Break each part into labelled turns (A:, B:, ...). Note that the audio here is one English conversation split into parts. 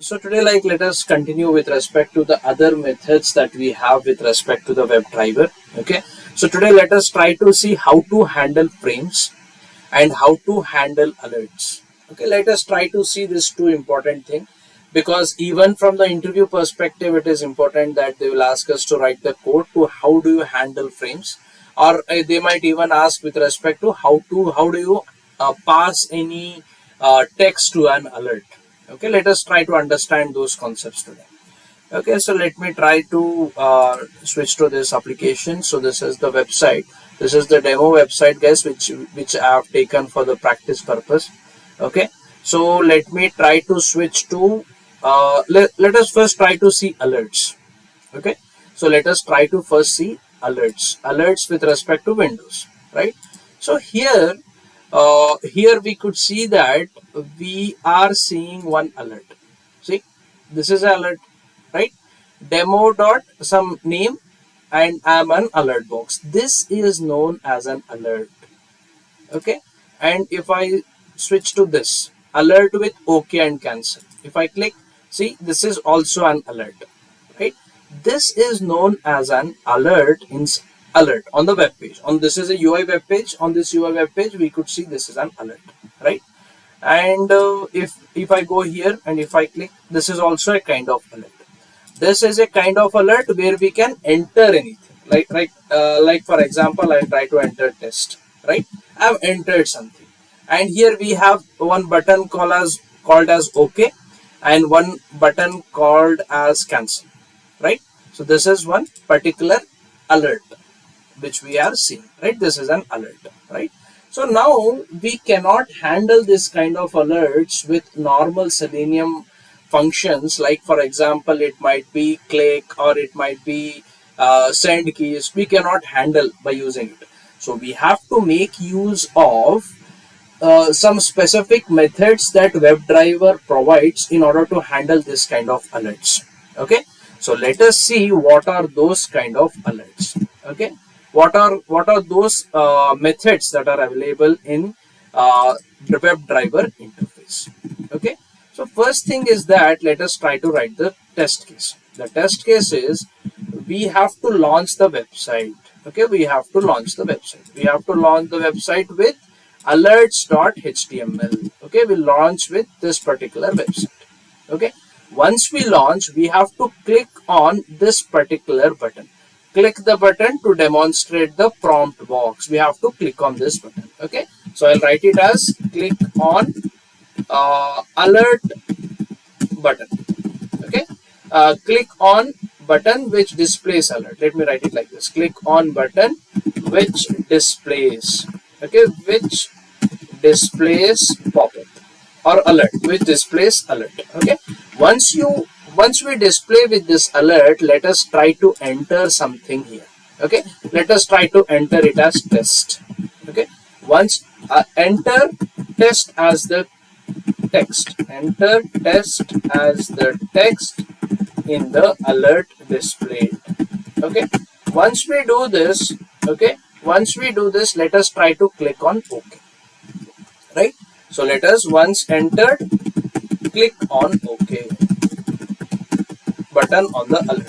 A: So today, let us continue with respect to the other methods that we have with respect to the WebDriver. Okay. So today, let us try to see how to handle frames and how to handle alerts. Okay. Let us try to see these two important things, because even from the interview perspective, it is important that they will ask us to write the code to how do you handle frames, or they might even ask with respect to how do you pass any text to an alert. Okay, let us try to understand those concepts today. Okay, so let me try to switch to this application. So this is the website. This is the demo website, guys, which I have taken for the practice purpose. Okay, so let me try to switch to let us first try to see alerts. Okay, so let us try to first see alerts with respect to Windows, right? So here we could see that we are seeing one alert. See, this is an alert, right? Demo dot some name, and I'm an alert box. This is known as an alert. Okay, and if I switch to this alert with OK and cancel, if I click, see, this is also an alert, right? This is known as an alert in alert on the web page. On this is a UI web page. On this UI web page, we could see this is an alert, right? And if I go here and if I click, this is also a kind of alert. This is a kind of alert where we can enter anything. Like for example, I try to enter test, right? I've entered something, and here we have one button called as OK, and one button called as cancel, right? So this is one particular alert which we are seeing, right? This is an alert, right? So now we cannot handle this kind of alerts with normal Selenium functions. Like for example, it might be click or it might be send keys. We cannot handle by using it. So we have to make use of some specific methods that WebDriver provides in order to handle this kind of alerts. Okay, so let us see what are those kind of alerts. Okay, what are those methods that are available in the WebDriver interface. Okay, so first thing is that let us try to write the test case. The test case is we have to launch the website. Okay, we have to launch the website. We have to launch the website with alerts.html. Okay, we launch with this particular website. Okay, once we launch, we have to click on this particular button. Click the button to demonstrate the prompt box. We have to click on this button. Okay, so I'll write it as click on alert button. Okay, click on button which displays alert. Let me write it like this: click on button which displays. Okay, which displays pop-up or alert, which displays alert. Okay, once we display with this alert, let us try to enter something here. Okay, let us try to enter it as test. Okay, once enter test as the text. Enter test as the text in the alert displayed. Okay, once we do this, let us try to click on OK, right? So let us, once entered, click on OK button on the alert.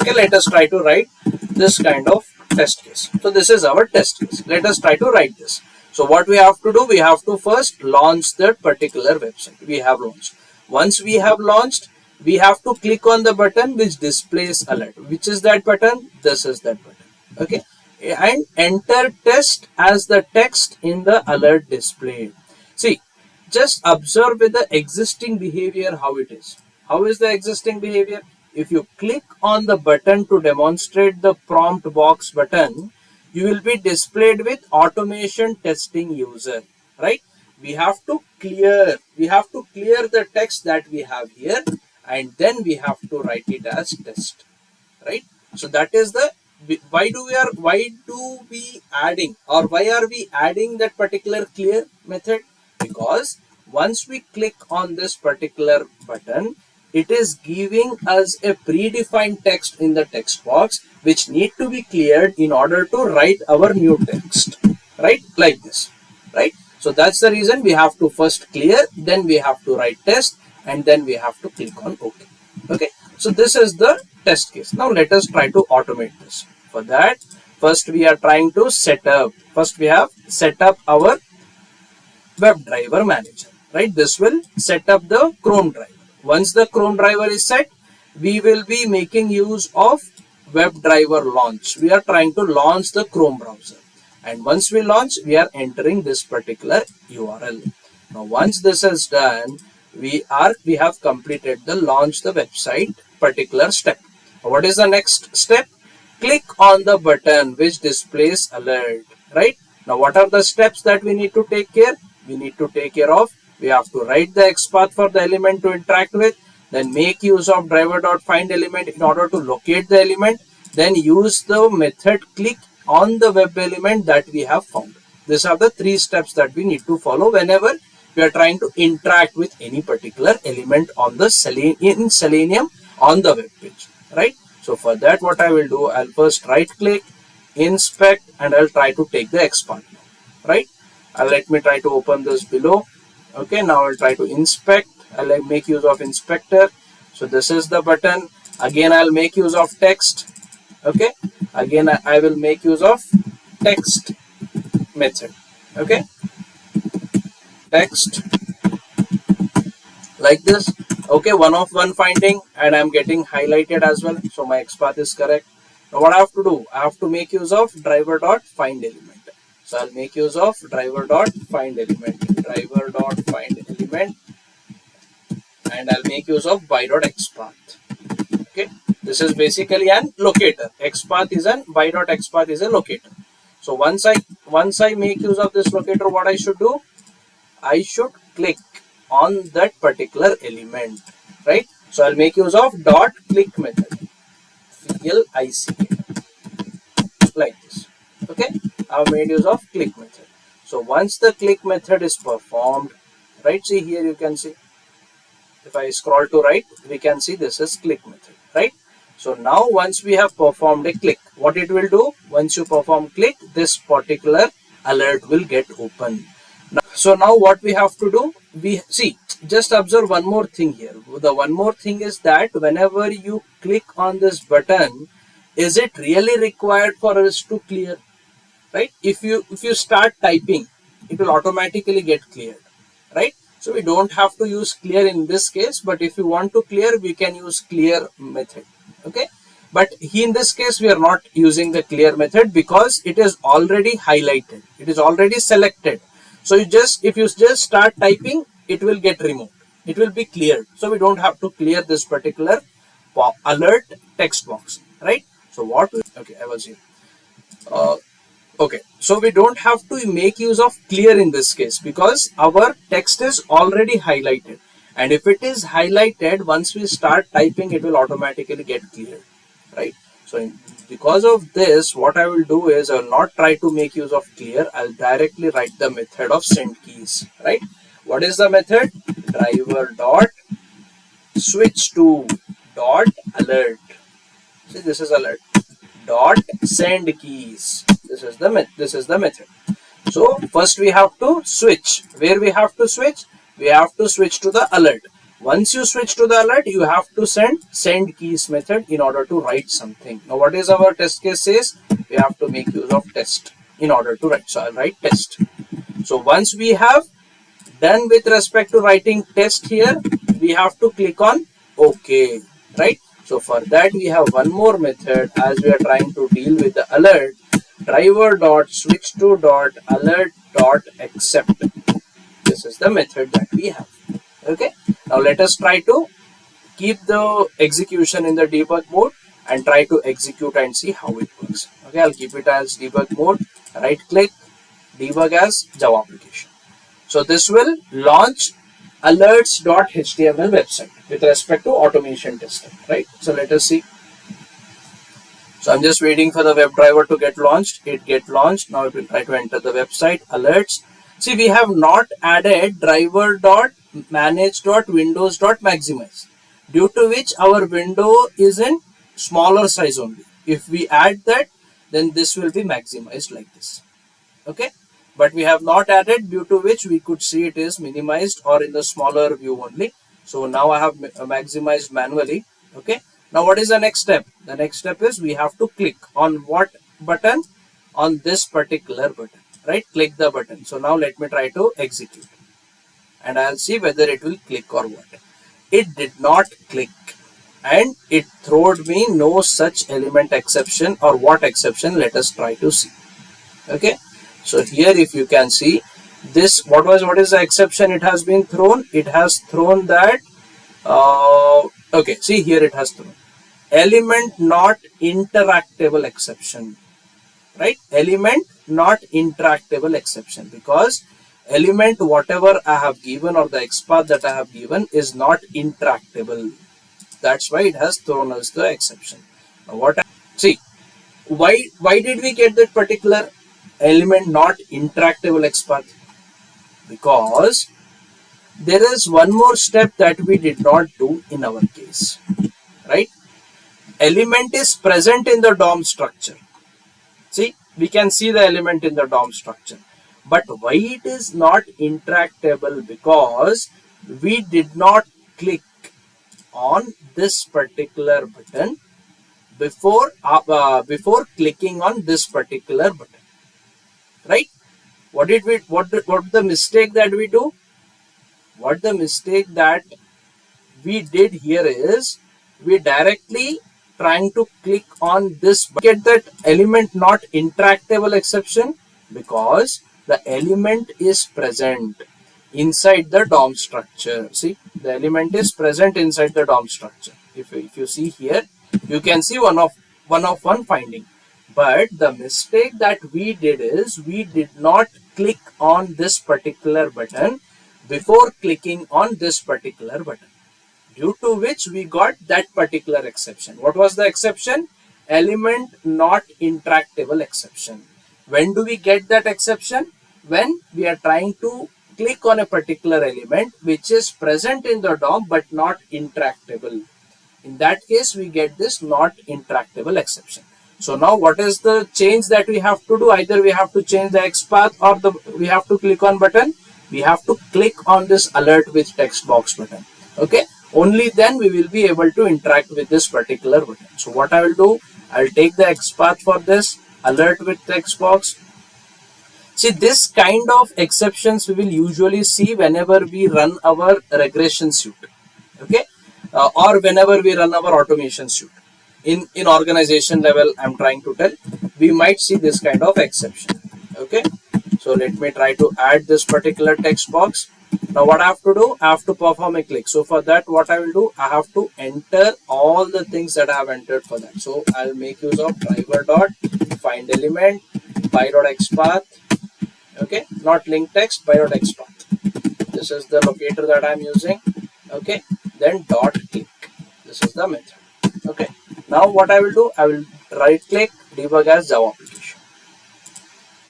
A: Okay, let us try to write this kind of test case. So this is our test case. Let us try to write this. So what we have to do, we have to first launch that particular website. We have launched. Once we have launched, we have to click on the button which displays alert. Which is that button? This is that button. Okay, and enter test as the text in the alert display. See, just observe with the existing behavior how it is. How is the existing behavior? If you click on the button to demonstrate the prompt box button, you will be displayed with automation testing user, right? We have to clear the text that we have here, and then we have to write it as test, right? So that is the why are we adding that particular clear method? Because once we click on this particular button, it is giving us a predefined text in the text box which need to be cleared in order to write our new text, right? Like this, right? So that's the reason we have to first clear, then we have to write test, and then we have to click on OK. Okay, so this is the test case. Now let us try to automate this. For that, first we are trying to we have set up our WebDriver manager, right? This will set up the Chrome driver. Once the Chrome driver is set, we will be making use of WebDriver launch. We are trying to launch the Chrome browser, and once we launch, we are entering this particular URL. Now once this is done, we have completed the launch the website particular step. What is the next step? Click on the button which displays alert, right? Now what are the steps that we need to take care? We need to take care of, we have to write the XPath for the element to interact with, then make use of driver.find element in order to locate the element, then use the method click on the web element that we have found. These are the 3 steps that we need to follow whenever we are trying to interact with any particular element on the Selenium on the web page, right? So for that, what I will do, I'll first right click, inspect, and I'll try to take the XPath, right? Let me try to open this below. Okay, now I'll try to inspect. I'll make use of inspector. So this is the button. Again, I'll make use of text. Okay, again I will make use of text method. Okay, text like this. Okay, one of one finding, and I'm getting highlighted as well, so my XPath is correct. Now what I have to do, I have to make use of driver.find element. So I'll make use of driver.find element, and I'll make use of by.xpath. Okay, this is basically an locator. XPath is an by.xpath is a locator. So once I make use of this locator, what I should do, I should click on that particular element, right? So I'll make use of dot click method, CLICK, like this. Okay, I've made use of click method. So once the click method is performed, right, see here you can see, if I scroll to right, we can see this is click method, right? So now once we have performed a click, what it will do, once you perform click, this particular alert will get open. So now what we have to do, we see, just observe one more thing here. The one more thing is that whenever you click on this button, is it really required for us to clear, right? If you start typing, it will automatically get cleared, right? So we don't have to use clear in this case, but if you want to clear, we can use clear method. Okay, but in this case we are not using the clear method because it is already highlighted, it is already selected. So if you just start typing, it will get removed, it will be cleared. So we don't have to clear this particular alert text box, right? So what okay, I was here. Okay, so we don't have to make use of clear in this case because our text is already highlighted, and if it is highlighted, once we start typing, it will automatically get cleared, right? So because of this, what I will do is I will not try to make use of clear. I'll directly write the method of send keys, right? What is the method? Driver dot switch to dot alert. See, this is alert dot send keys. This is the method. So first we have to switch. Where we have to switch? We have to switch to the alert. Once you switch to the alert, you have to send keys method in order to write something. Now what is our test case says? We have to make use of test in order to write. So I'll write test. So once we have done with respect to writing test here, we have to click on OK, right? So for that we have one more method as we are trying to deal with the alert. Driver dot switch to dot alert dot accept. This is the method that we have. Okay, now let us try to keep the execution in the debug mode and try to execute and see how it works. Okay, I'll keep it as debug mode, right click, debug as Java application. So this will launch alerts.html website with respect to automation testing, right? So let us see. So I'm just waiting for the WebDriver to get launched. It get launched. Now it will try to enter the website alerts. See, we have not added driver.manage.windows.maximize, due to which our window is in smaller size only. If we add that, then this will be maximized like this. Okay, but we have not added, due to which we could see it is minimized or in the smaller view only. So now I have maximized manually. Okay. Now what is the next step? The next step is we have to click on what button? On this particular button, right? Click the button. So now let me try to execute and I'll see whether it will click or what. It did not click and it throwed me no such element exception, or what exception? Let us try to see. Okay. So here if you can see this, what is the exception it has been thrown? It has thrown that okay, see here it has thrown element not interactable exception, right? Element not interactable exception, because element whatever I have given or the XPath that I have given is not interactable. That's why it has thrown us the exception. Now what see, why did we get that particular element not interactable XPath? Because there is one more step that we did not do in our case, right? Element is present in the DOM structure. See, we can see the element in the DOM structure. But why it is not interactable? Because we did not click on this particular button before clicking on this particular button, right? What the mistake that we do? What the mistake that we did here is we directly trying to click on this, get that element not interactable exception, because the element is present inside the DOM structure. See, the element is present inside the DOM structure. If you see here, you can see one of one finding. But the mistake that we did is we did not click on this particular button before clicking on this particular button, due to which we got that particular exception. What was the exception? Element not interactable exception. When do we get that exception? When we are trying to click on a particular element which is present in the DOM but not interactable. In that case, we get this not interactable exception. So now what is the change that we have to do? Either we have to change the XPath or we have to click on button. We have to click on this alert with text box button. Okay. Only then we will be able to interact with this particular button. So what I will do, I will take the XPath for this alert with text box. See, this kind of exceptions we will usually see whenever we run our regression suite. Okay. Or whenever we run our automation suite. In organization level, I'm trying to tell, we might see this kind of exception. Okay. So let me try to add this particular text box. Now what I have to do, I have to perform a click. So for that, what I will do, I have to enter all the things that I have entered for that. So I'll make use of driver dot find element by dot XPath. Okay, not link text, by dot XPath. This is the locator that I'm using. Okay, then dot click. This is the method. Okay, now what I will do, I will right click, debug as Java application.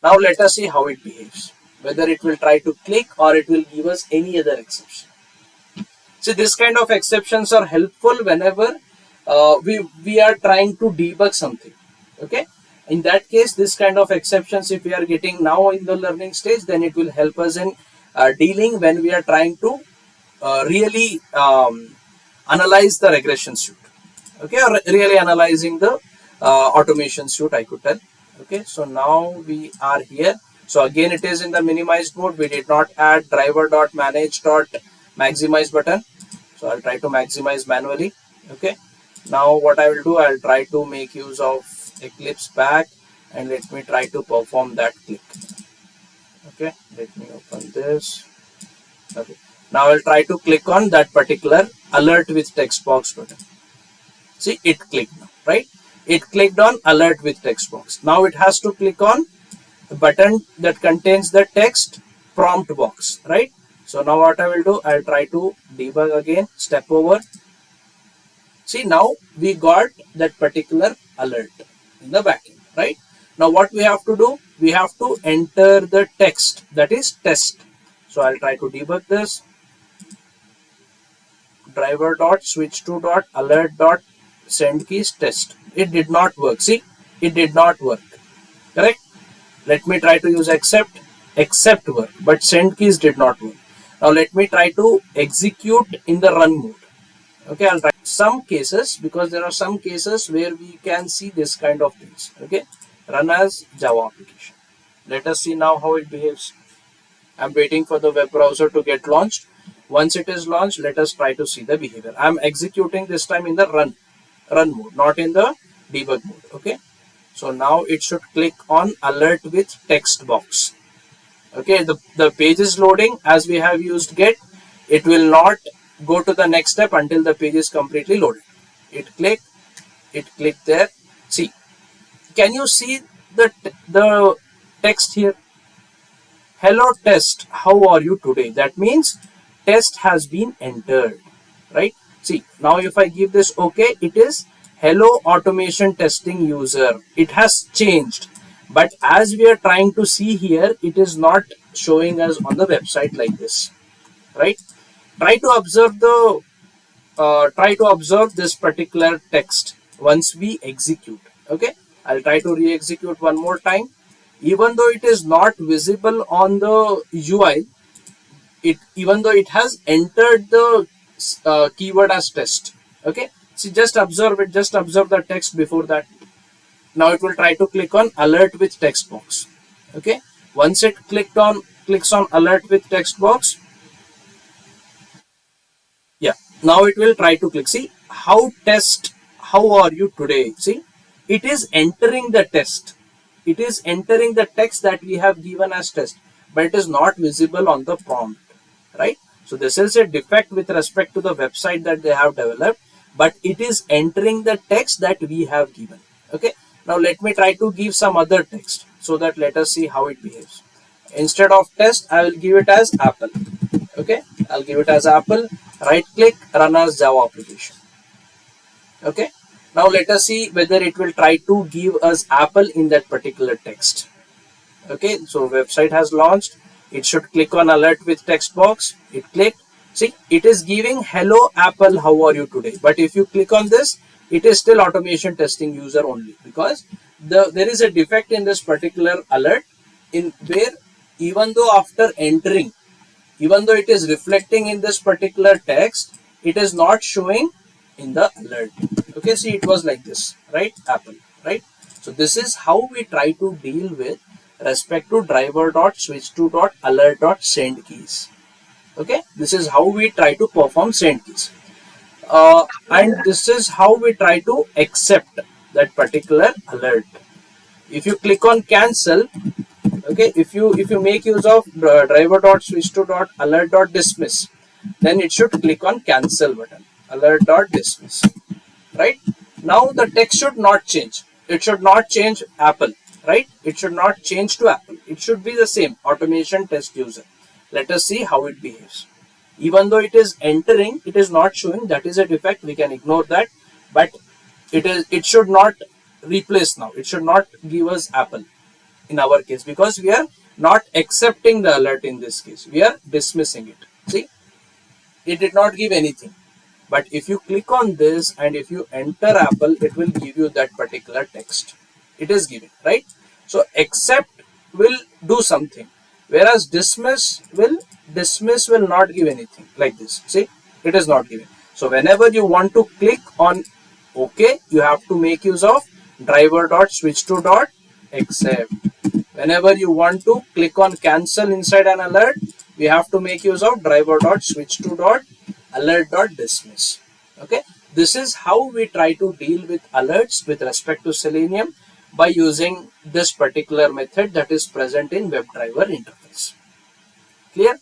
A: Now let us see how it behaves, whether it will try to click or it will give us any other exception. See, this kind of exceptions are helpful whenever we are trying to debug something. Okay, in that case, this kind of exceptions, if we are getting now in the learning stage, then it will help us in dealing when we are trying to really analyze the regression suite. Okay, or really analyzing the automation suite, I could tell. Okay, so now we are here. So again, it is in the minimized mode. We did not add driver.manage.maximize button. So I'll try to maximize manually. Okay, now what I will do, I'll try to make use of Eclipse back and let me try to perform that click. Okay, let me open this. Okay, now I'll try to click on that particular alert with text box button. See, it clicked now, right? It clicked on alert with text box. Now it has to click on a button that contains the text prompt box, right? So now what I will do, I'll try to debug again, step over. See, now we got that particular alert in the backend, right? Now what we have to do, we have to enter the text, that is test. So I'll try to debug this. Driver dot switch to dot alert dot send keys test. It did not work. See, it did not work. Correct? Let me try to use accept work, but send keys did not work. Now let me try to execute in the run mode. Okay, I'll try some cases, because there are some cases where we can see this kind of things. Okay, run as Java application. Let us see now how it behaves. I'm waiting for the web browser to get launched. Once it is launched, let us try to see the behavior. I'm executing this time in the run mode, not in the debug mode. Okay, so now it should click on alert with text box. Okay, the page is loading. As we have used get, it will not go to the next step until the page is completely loaded. It clicked there. See, can you see the text here? Hello test, how are you today? That means test has been entered, right? See, now if I give this okay, it is hello automation testing user. It has changed, but as we are trying to see here, it is not showing us on the website like this, right? Try to observe this particular text once we execute. Okay, I'll try to re-execute one more time. Even though it is not visible on the UI, even though it has entered the keyword as test. Okay, see, just observe it, just observe the text before that. Now it will try to click on alert with text box. Okay, once it clicks on alert with text box, yeah, now it will try to click. See, how are you today? See, it is entering the test, it is entering the text that we have given as test, but it is not visible on the prompt, right? So this is a defect with respect to the website that they have developed, but it is entering the text that we have given. Okay, now let me try to give some other text, so that let us see how it behaves. Instead of test, I will give it as apple. Okay, I'll give it as apple. Right click, run as Java application. Okay, now let us see whether it will try to give us apple in that particular text. Okay, so website has launched. It should click on alert with text box. It clicked. See, it is giving hello apple, how are you today? But if you click on this, it is still automation testing user only, because there is a defect in this particular alert, in where even though after entering, even though it is reflecting in this particular text, it is not showing in the alert. Okay, see, it was like this, right? Apple, right? So this is how we try to deal with respect to driver.switch2.alert.send keys. Okay, this is how we try to perform send keys, and this is how we try to accept that particular alert. If you click on cancel, okay, if you make use of driver.switch2.alert.dismiss, then it should click on cancel button, alert.dismiss, right? Now the text should not change, it should not change apple, right? It should not change to apple, it should be the same automation test user. Let us see how it behaves. Even though it is entering, it is not showing. That is a defect, we can ignore that, but it should not replace. Now it should not give us apple in our case, because we are not accepting the alert. In this case, we are dismissing it. See, it did not give anything, but if you click on this and if you enter apple, it will give you that particular text. It is giving, right? So accept will do something, whereas dismiss will not give anything like this. See, it is not giving. So whenever you want to click on OK, you have to make use of driver.switch2.accept. Whenever you want to click on cancel inside an alert, we have to make use of driver.switch2.alert.dismiss. Okay, this is how we try to deal with alerts with respect to Selenium by using this particular method that is present in WebDriver interface. Clear?